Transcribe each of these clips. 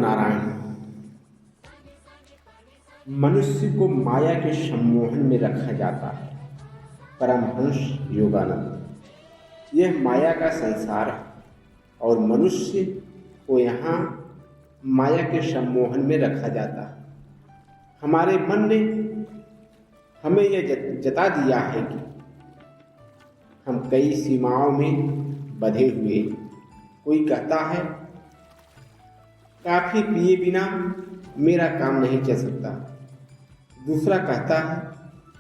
नारायण। मनुष्य को माया के सम्मोहन में रखा जाता है। परमहंस योगानंद। यह माया का संसार है और मनुष्य को यहाँ माया के सम्मोहन में रखा जाता है। हमारे मन ने हमें यह जता दिया है कि हम कई सीमाओं में बंधे हुए। कोई कहता है काफी पिए बिना मेरा काम नहीं चल सकता। दूसरा कहता है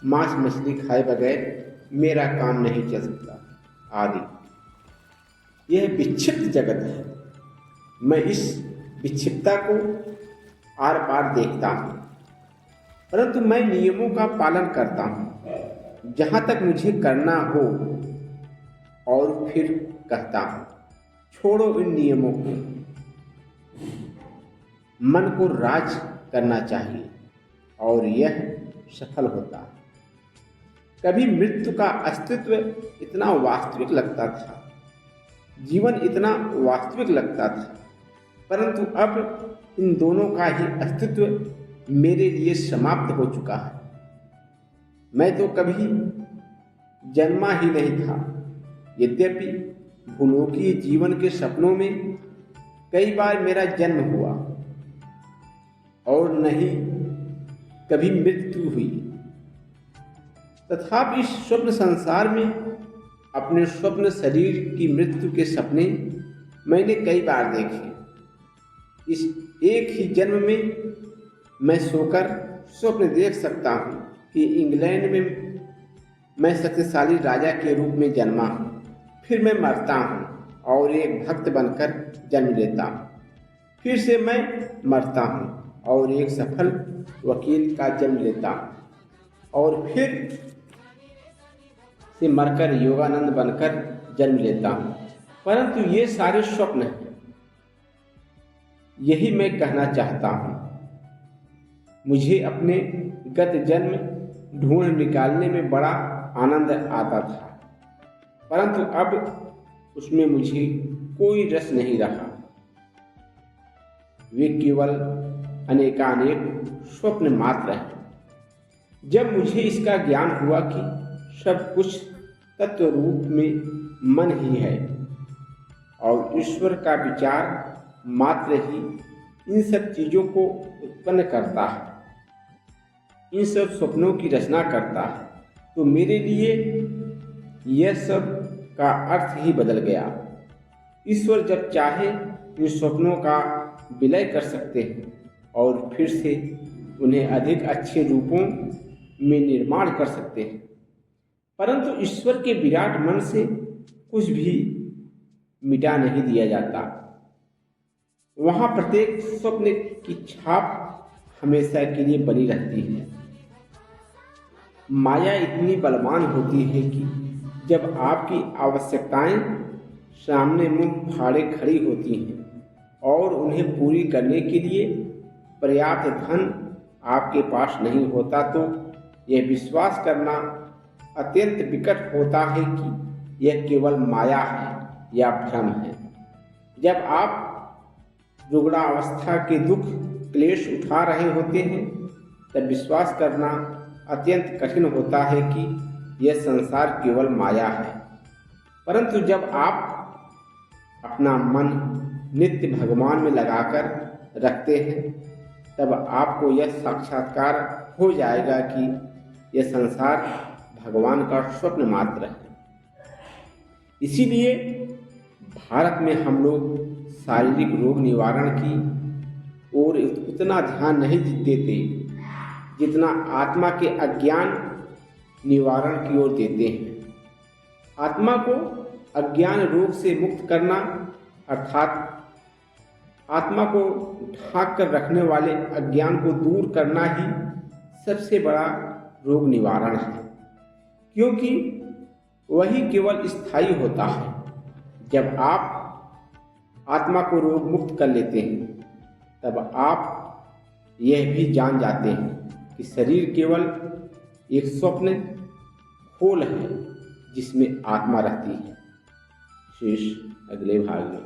मांस मछली खाए बगैर मेरा काम नहीं चल सकता आदि। यह विक्षिप्त जगत है। मैं इस विक्षिप्तता को आर पार देखता हूँ, परंतु मैं नियमों का पालन करता हूँ जहाँ तक मुझे करना हो, और फिर कहता हूँ छोड़ो इन नियमों को। मन को राज करना चाहिए और यह सफल होता है। कभी मृत्यु का अस्तित्व इतना वास्तविक लगता था, जीवन इतना वास्तविक लगता था, परंतु अब इन दोनों का ही अस्तित्व मेरे लिए समाप्त हो चुका है। मैं तो कभी जन्मा ही नहीं था। यद्यपि भूलोकीय जीवन के सपनों में कई बार मेरा जन्म हुआ और नहीं कभी मृत्यु हुई, तथापि इस स्वप्न संसार में अपने स्वप्न शरीर की मृत्यु के सपने मैंने कई बार देखे। इस एक ही जन्म में मैं सोकर स्वप्न देख सकता हूँ कि इंग्लैंड में मैं शक्तिशाली राजा के रूप में जन्मा हूँ, फिर मैं मरता हूँ और एक भक्त बनकर जन्म लेता हूँ, फिर से मैं मरता हूँ और एक सफल वकील का जन्म लेता हूँ, और फिर से मरकर योगानंद बनकर जन्म लेता हूँ। परंतु ये सारे स्वप्न हैं। यही मैं कहना चाहता हूँ। मुझे अपने गत जन्म ढूंढ निकालने में बड़ा आनंद आता था, परंतु अब उसमें मुझे कोई रस नहीं रहा। वे केवल अनेकानेक स्वप्न मात्र हैं। जब मुझे इसका ज्ञान हुआ कि सब कुछ तत्व रूप में मन ही है और ईश्वर का विचार मात्र ही इन सब चीजों को उत्पन्न करता है, इन सब स्वप्नों की रचना करता है, तो मेरे लिए यह सब का अर्थ ही बदल गया। ईश्वर जब चाहे इन स्वप्नों का विलय कर सकते हैं और फिर से उन्हें अधिक अच्छे रूपों में निर्माण कर सकते हैं, परंतु ईश्वर के विराट मन से कुछ भी मिटा नहीं दिया जाता। वहाँ प्रत्येक स्वप्न की छाप हमेशा के लिए बनी रहती है। माया इतनी बलवान होती है कि जब आपकी आवश्यकताएं सामने मुंह फाड़े खड़ी होती हैं और उन्हें पूरी करने के लिए पर्याप्त धन आपके पास नहीं होता, तो यह विश्वास करना अत्यंत विकट होता है कि यह केवल माया है या भ्रम है। जब आप रुग्णावस्था के दुख क्लेश उठा रहे होते हैं, तब विश्वास करना अत्यंत कठिन होता है कि यह संसार केवल माया है। परंतु जब आप अपना मन नित्य भगवान में लगाकर रखते हैं, तब आपको यह साक्षात्कार हो जाएगा कि यह संसार भगवान का स्वप्न मात्र है। इसीलिए भारत में हम लोग शारीरिक रोग निवारण की ओर उतना ध्यान नहीं देते जितना आत्मा के अज्ञान निवारण की ओर देते हैं। आत्मा को अज्ञान रोग से मुक्त करना, अर्थात आत्मा को ढांक कर रखने वाले अज्ञान को दूर करना ही सबसे बड़ा रोग निवारण है, क्योंकि वही केवल स्थायी होता है। जब आप आत्मा को रोग मुक्त कर लेते हैं, तब आप यह भी जान जाते हैं कि शरीर केवल एक स्वप्न खोल है जिसमें आत्मा रहती है। शेष अगले भाग में।